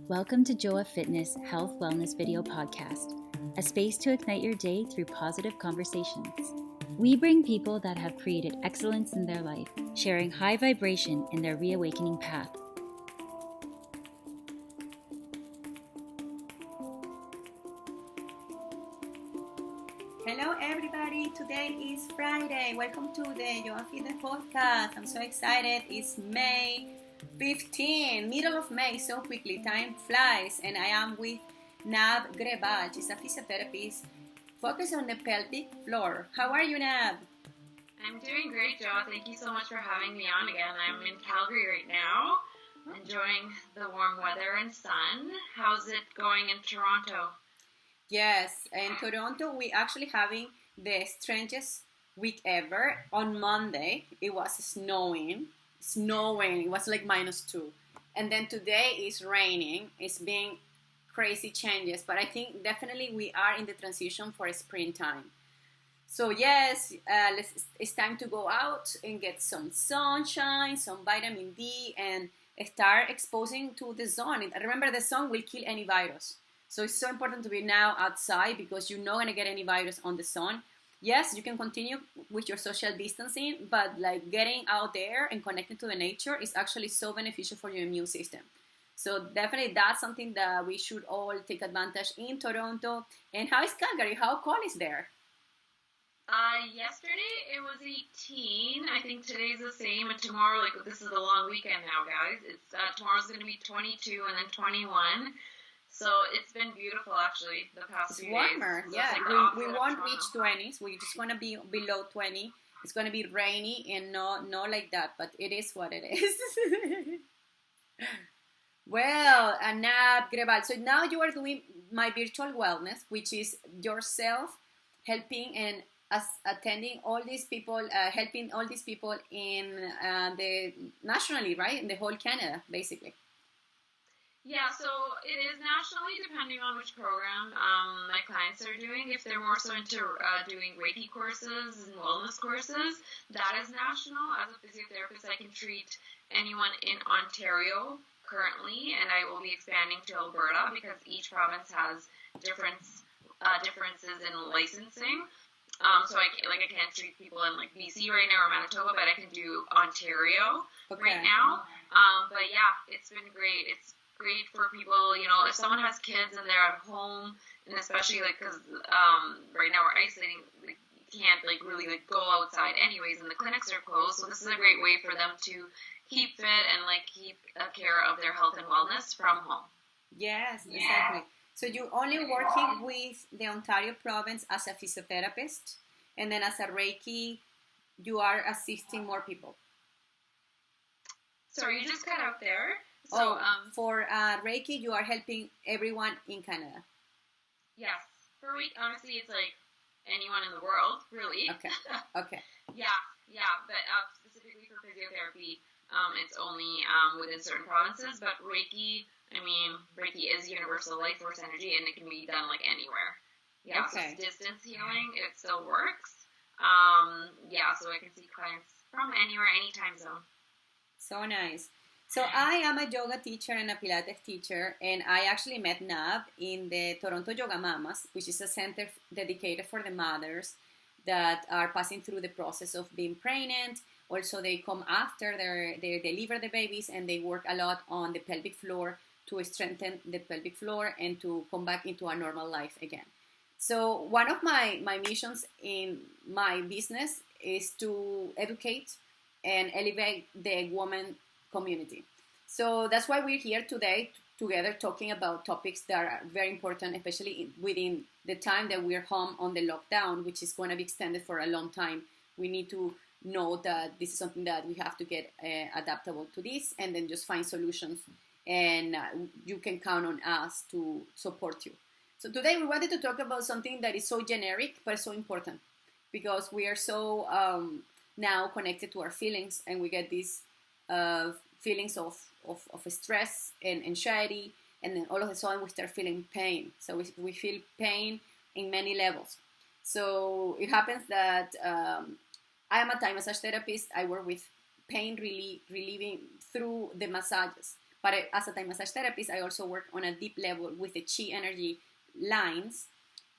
Welcome to Joa Fitness Health Wellness Video Podcast, a space to ignite your day through positive conversations. We bring people that have created excellence in their life, sharing high vibration in their reawakening path. Hello everybody, today is Friday. Welcome to the Joa Fitness Podcast. I'm so excited. It's May 15, middle of May, so quickly, time flies. And I am with Nav Grewal. She's a physiotherapist focused on the pelvic floor. How are you, Nav? I'm doing great, Joa. Thank you so much for having me on again. I'm in Calgary right now, enjoying the warm weather and sun. How's it going in Toronto? Yes, in Toronto, we actually having the strangest week ever. On Monday, it was snowing. It was like -2. And then today is raining. It's been crazy changes. But I think definitely we are in the transition for springtime. So yes, it's time to go out and get some sunshine, some vitamin D, and start exposing to the sun. Remember, the sun will kill any virus. So it's so important to be now outside because you're not going to get any virus on the sun. Yes, you can continue with your social distancing, but like getting out there and connecting to the nature is actually so beneficial for your immune system. So definitely that's something that we should all take advantage in Toronto. And how is Calgary? How cold is there? Yesterday it was 18. I think today's the same, and tomorrow, like this is the long weekend now, guys. It's tomorrow's going to be 22 and then 21. So it's been beautiful, actually, the past few days. It's warmer, yeah. Like we won't reach 20s. We're just going to be below 20. It's going to be rainy and not like that, but it is what it is. Well, Nav Grewal. So now you are doing My Virtual Wellness, which is yourself helping and attending all these people, helping all these people in the nationally, right? In the whole Canada, basically. Yeah, so it is nationally depending on which program my clients are doing. If they're more so into doing Reiki courses and wellness courses, that is national. As a physiotherapist, I can treat anyone in Ontario currently, and I will be expanding to Alberta because each province has differences in licensing. So I can't treat people in like BC right now or Manitoba, but I can do Ontario right now. But yeah, it's been great. It's great for people, you know, if someone has kids and they're at home, and especially like because right now we're isolating, like, you can't like really like go outside anyways, and the clinics are closed. So this is a great way for them to keep fit and like keep care of their health and wellness from home. Yes, exactly. So you're only working with the Ontario province as a physiotherapist, and then as a Reiki, you are assisting more people. Sorry, you just cut out there. So, for Reiki, you are helping everyone in Canada. Yes. For Reiki, honestly, it's like anyone in the world, really. Okay. Yeah. But specifically for physiotherapy, it's only within certain provinces. But Reiki, Reiki is universal life force energy, and it can be done like anywhere. Yeah. Okay. So distance healing, it still works. So I can see clients from anywhere, any time zone. So nice. So I am a yoga teacher and a Pilates teacher, and I actually met Nav in the Toronto Yoga Mamas, which is a center dedicated for the mothers that are passing through the process of being pregnant. Also, they come after they deliver the babies, and they work a lot on the pelvic floor to strengthen the pelvic floor and to come back into a normal life again. So one of my missions in my business is to educate and elevate the woman community. So that's why we're here today together talking about topics that are very important, especially within the time that we're home on the lockdown, which is going to be extended for a long time. We need to know that this is something that we have to get adaptable to this, and then just find solutions, and you can count on us to support you. So today we wanted to talk about something that is so generic but so important, because we are so now connected to our feelings, and we get these feelings of stress and anxiety, and then all of a sudden we start feeling pain. So we feel pain in many levels. So it happens that I am a Thai massage therapist. I work with pain relieving through the massages. But as a Thai massage therapist, I also work on a deep level with the chi energy lines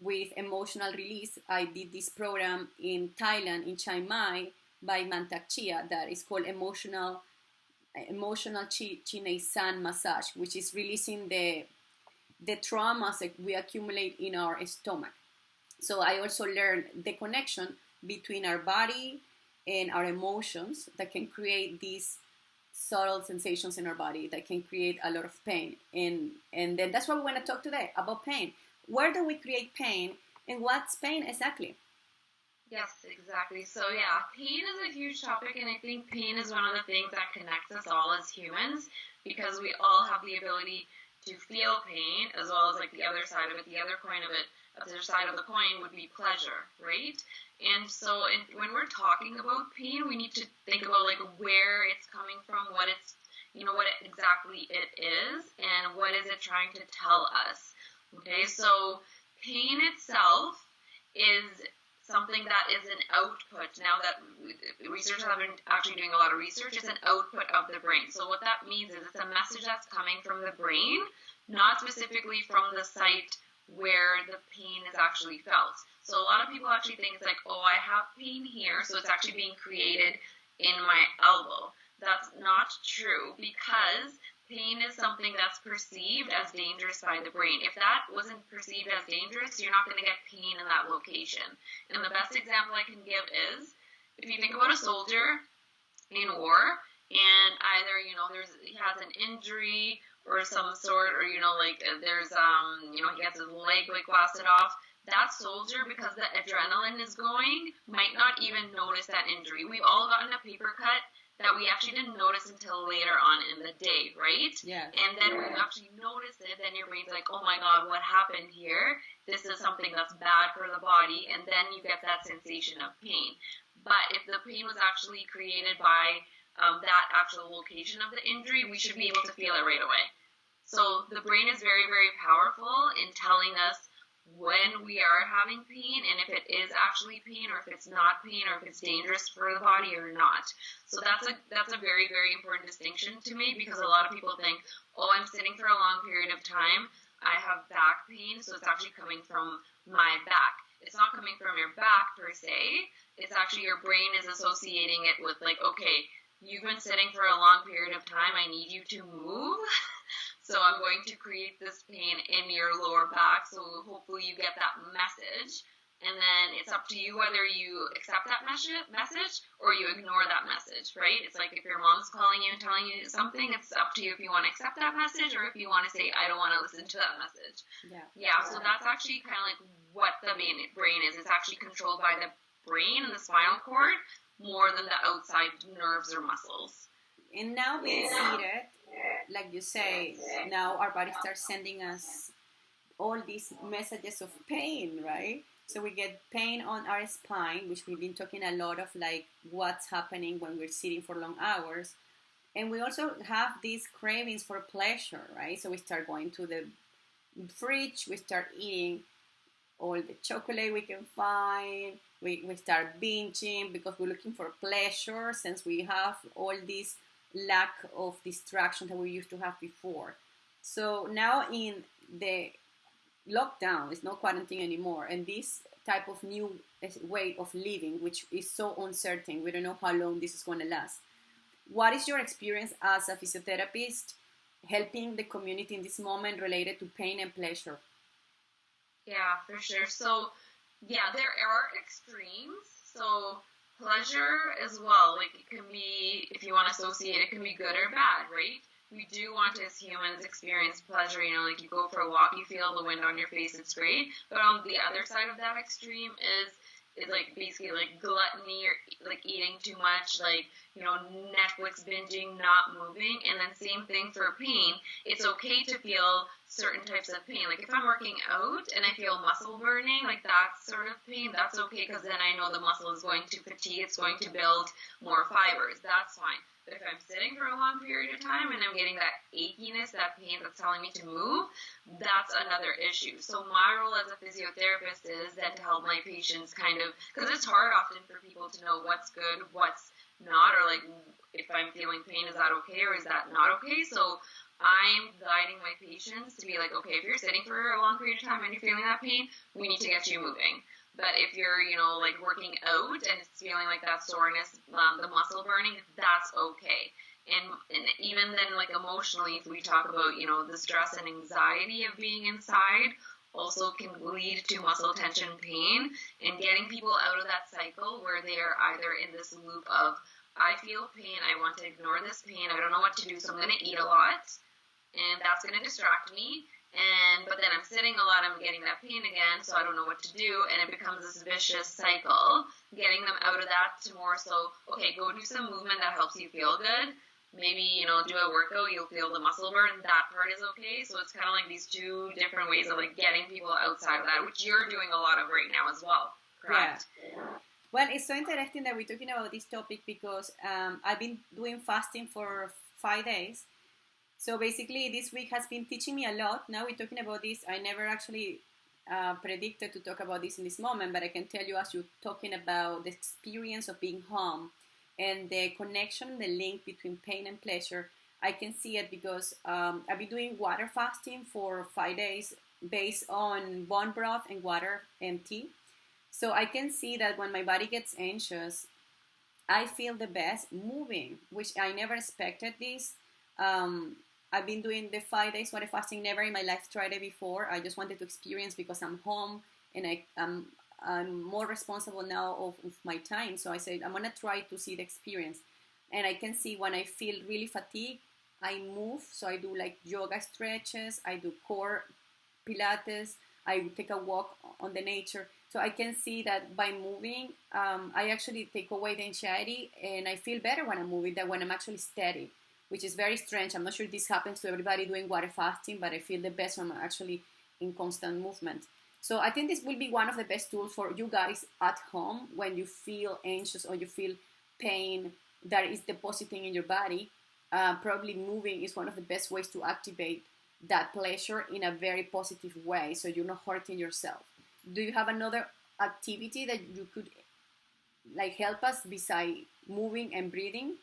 with emotional release. I did this program in Thailand, in Chiang Mai, by Mantak Chia, that is called emotional Chinese sun massage, which is releasing the traumas that we accumulate in our stomach. So I also learned the connection between our body and our emotions that can create these subtle sensations in our body that can create a lot of pain. And then that's what we want to talk today about pain. Where do we create pain, and what's pain exactly? Yes, exactly. So yeah, pain is a huge topic, and I think pain is one of the things that connects us all as humans, because we all have the ability to feel pain, as well as like the other side of it, the other coin of it, the other side of the coin would be pleasure, right? And so when we're talking about pain, we need to think about like where it's coming from, what it's, what exactly it is, and what is it trying to tell us. Okay, so pain itself is something that is an output. Now that researchers have been actually doing a lot of research, it's an output of the brain. So what that means is it's a message that's coming from the brain, not specifically from the site where the pain is actually felt. So a lot of people actually think it's like, oh, I have pain here, so it's actually being created in my elbow. That's not true, because pain is something that's perceived as dangerous by the brain. If that wasn't perceived as dangerous, you're not going to get pain in that location. And the best example I can give is, if you think about a soldier in war, and either, he has an injury or some sort, or, there's, he gets his leg, blasted off, that soldier, because the adrenaline is going, might not even notice that injury. We've all gotten a paper cut that we actually didn't notice until later on in the day, right? Yeah. And then when you actually notice it, then your brain's like, oh my God, what happened here? This is something that's bad for the body, and then you get that sensation of pain. But if the pain was actually created by that actual location of the injury, we should be able to feel it right away. So the brain is very, very powerful in telling us when we are having pain, and if it is actually pain, or if it's not pain, or if it's dangerous for the body or not. So that's a very, very important distinction to me, because a lot of people think, oh, I'm sitting for a long period of time, I have back pain, so it's actually coming from my back. It's not coming from your back per se, it's actually your brain is associating it with like, okay, you've been sitting for a long period of time, I need you to move. So I'm going to create this pain in your lower back, so hopefully you get that message. And then it's up to you whether you accept that message or you ignore that message, right? It's like if your mom's calling you and telling you something, it's up to you if you want to accept that message or if you want to say, I don't want to listen to that message. Yeah, so that's actually kind of like what the brain is. It's actually controlled by the brain and the spinal cord more than the outside nerves or muscles. And now being seated, like you say, now our body starts sending us all these messages of pain, right? So we get pain on our spine, which we've been talking a lot of, like what's happening when we're sitting for long hours. And we also have these cravings for pleasure, right? So we start going to the fridge, we start eating all the chocolate we can find, we start binging because we're looking for pleasure, since we have all these lack of distraction that we used to have before. So now in the lockdown, it's not quarantine anymore, and this type of new way of living, which is so uncertain, we don't know how long this is going to last. What is your experience as a physiotherapist helping the community in this moment related to pain and pleasure? Yeah, for sure. So yeah, there are extremes. So pleasure as well, like it can be, if you want to associate, it can be good or bad, right? We do want to, as humans, experience pleasure, like you go for a walk, you feel the wind on your face, it's great. But on the other side of that extreme is like basically like gluttony, or like eating too much, like, Netflix binging, not moving. And then same thing for pain. It's okay to feel certain types of pain. Like if I'm working out and I feel muscle burning, like that sort of pain, that's okay, because then I know the muscle is going to fatigue, it's going to build more fibers, that's fine. But if I'm sitting for a long period of time and I'm getting that achiness, that pain that's telling me to move, that's another issue. So my role as a physiotherapist is then to help my patients kind of, because it's hard often for people to know what's good, what's not, or like if I'm feeling pain, is that okay or is that not okay? So I'm guiding my patients to be like, okay, if you're sitting for a long period of time and you're feeling that pain, we need to get you moving. But if you're, like working out and it's feeling like that soreness, the muscle burning, that's okay. And even then, like emotionally, if we talk about, the stress and anxiety of being inside, also can lead to muscle tension pain, and getting people out of that cycle where they are either in this loop of, I feel pain, I want to ignore this pain, I don't know what to do, so I'm going to eat a lot, and that's going to distract me, but then I'm sitting a lot, I'm getting that pain again, so I don't know what to do, and it becomes this vicious cycle, getting them out of that to more so, okay, go do some movement that helps you feel good. Maybe, do a workout, you'll feel the muscle burn, that part is okay. So it's kind of like these two different ways of like getting people outside of that, which you're doing a lot of right now as well, correct? Yeah. Well, it's so interesting that we're talking about this topic because I've been doing fasting for 5 days. So basically this week has been teaching me a lot. Now we're talking about this. I never actually predicted to talk about this in this moment, but I can tell you as you're talking about the experience of being home, and the connection, the link between pain and pleasure, I can see it because I've been doing water fasting for 5 days based on bone broth and water and tea. So I can see that when my body gets anxious, I feel the best moving, which I never expected this. I've been doing the 5 days water fasting, never in my life tried it before. I just wanted to experience because I'm home and I'm more responsible now of my time. So I said, I'm going to try to see the experience. And I can see when I feel really fatigued, I move. So I do like yoga stretches, I do core Pilates, I take a walk on the nature. So I can see that by moving, I actually take away the anxiety and I feel better when I'm moving than when I'm actually steady, which is very strange. I'm not sure this happens to everybody doing water fasting, but I feel the best when I'm actually in constant movement. So I think this will be one of the best tools for you guys at home when you feel anxious or you feel pain that is depositing in your body. Probably moving is one of the best ways to activate that pleasure in a very positive way, so you're not hurting yourself. Do you have another activity that you could like help us beside moving and breathing?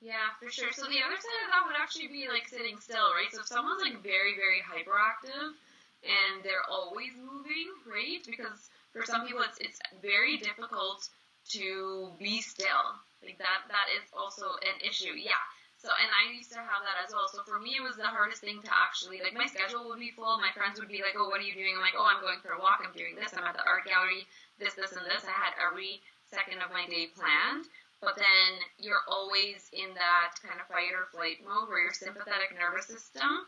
Yeah, for sure. So the other side of that would actually be like sitting still, right? So if someone's like very, very hyperactive and they're always moving, right? Because for some people it's very difficult to be still. Like that is also an issue. Yeah. So, and I used to have that as well. So for me, it was the hardest thing to actually, like my schedule would be full. My friends would be like, oh, what are you doing? I'm like, oh, I'm going for a walk. I'm doing this. I'm at the art gallery, this, and this. I had every second of my day planned. But then you're always in that kind of fight or flight mode where your sympathetic nervous system,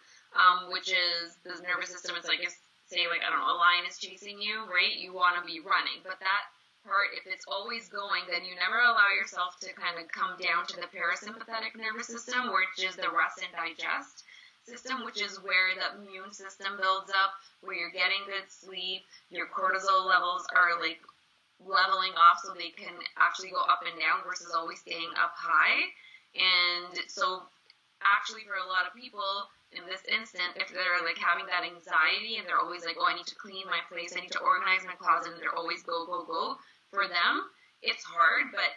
which is the nervous system, it's like, say, like, I don't know, a lion is chasing you, right? You want to be running. But that part, if it's always going, then you never allow yourself to kind of come down to the parasympathetic nervous system, which is the rest and digest system, which is where the immune system builds up, where you're getting good sleep, your cortisol levels are like leveling off so they can actually go up and down versus always staying up high. And so actually for a lot of people in this instant, if they're like having that anxiety and they're always like, oh, I need to clean my place, I need to organize my closet, and they're always go, for them, it's hard. But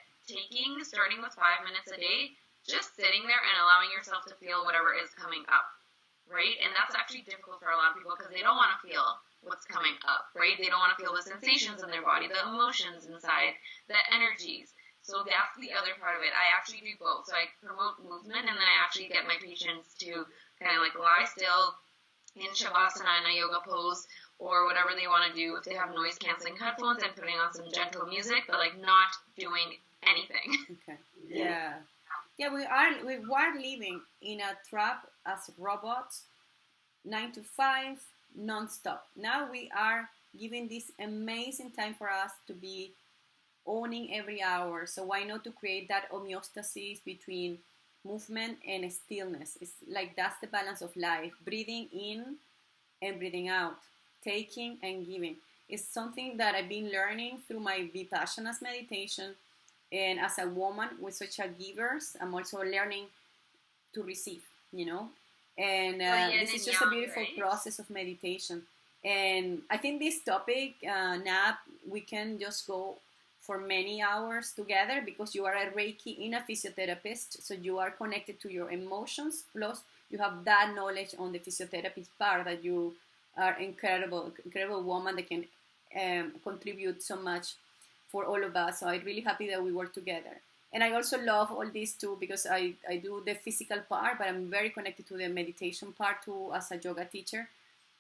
starting with 5 minutes a day, just sitting there and allowing yourself to feel whatever is coming up, right? And that's actually difficult for a lot of people because they don't want to feel what's coming up, right? They don't want to feel the sensations in their body, the emotions inside, the energies. So that's the other part of it. I actually do both. So I promote movement, and then I actually get my patients to kind of like lie still in Shavasana in a yoga pose or whatever they want to do. If they have noise canceling headphones, I'm putting on some gentle music, but like not doing anything. Okay. Yeah. Yeah, we are living in a trap as robots, 9 to 5, non-stop. Now we are giving this amazing time for us to be owning every hour. So why not to create that homeostasis between movement and stillness? It's like that's the balance of life. Breathing in and breathing out. Taking and giving. It's something that I've been learning through my Vipassana meditation. And as a woman with such a givers, I'm also learning to receive, And this is just a beautiful process of meditation. And I think this topic, Nav, we can just go for many hours together because you are a Reiki in a physiotherapist, so you are connected to your emotions, plus you have that knowledge on the physiotherapy part that you are incredible woman that can contribute so much for all of us. So I'm really happy that we work together. And I also love all these too because I do the physical part, but I'm very connected to the meditation part too as a yoga teacher.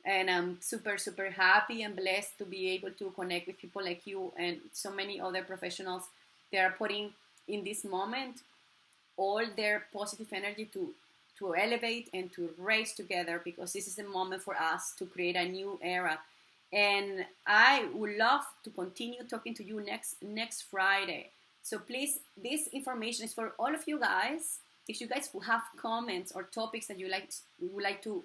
And I'm super happy and blessed to be able to connect with people like you and so many other professionals that are putting in this moment all their positive energy to elevate and to raise together, because this is the moment for us to create a new era. And I would love to continue talking to you next Friday. So please, this information is for all of you guys. If you guys have comments or topics that you would like to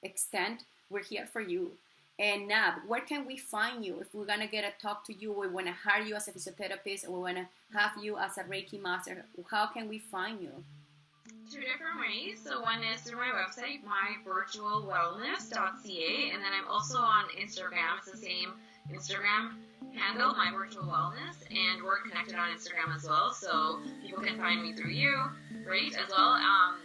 extend, we're here for you. And Nav, where can we find you if we're gonna get a talk to you? We want to hire you as a physiotherapist, or we want to have you as a Reiki master. How can we find you? 2 different ways. So one is through my website, myvirtualwellness.ca, and then I'm also on Instagram. It's the same Instagram handle, myvirtualwellness, and we're connected on Instagram as well. So people can find me through you, great, as well. And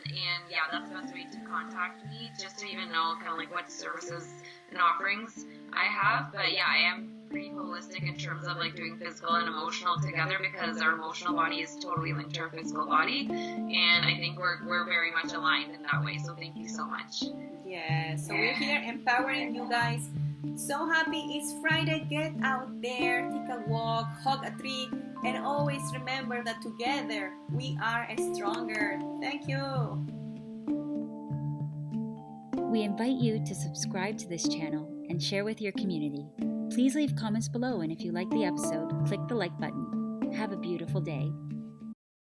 yeah, that's the best way to contact me, just to even know kind of like what services and offerings I have. But yeah, I am pretty holistic in terms of like doing physical and emotional together, because our emotional body is totally linked to our physical body, and I think we're very much aligned in that way. So thank you so much. Yeah, so we're here empowering you guys. So happy it's Friday. Get out there, take a walk, hug a tree, and always remember that together we are stronger. Thank you. We invite you to subscribe to this channel and share with your community. Please leave comments below, and if you like the episode, click the like button. Have a beautiful day.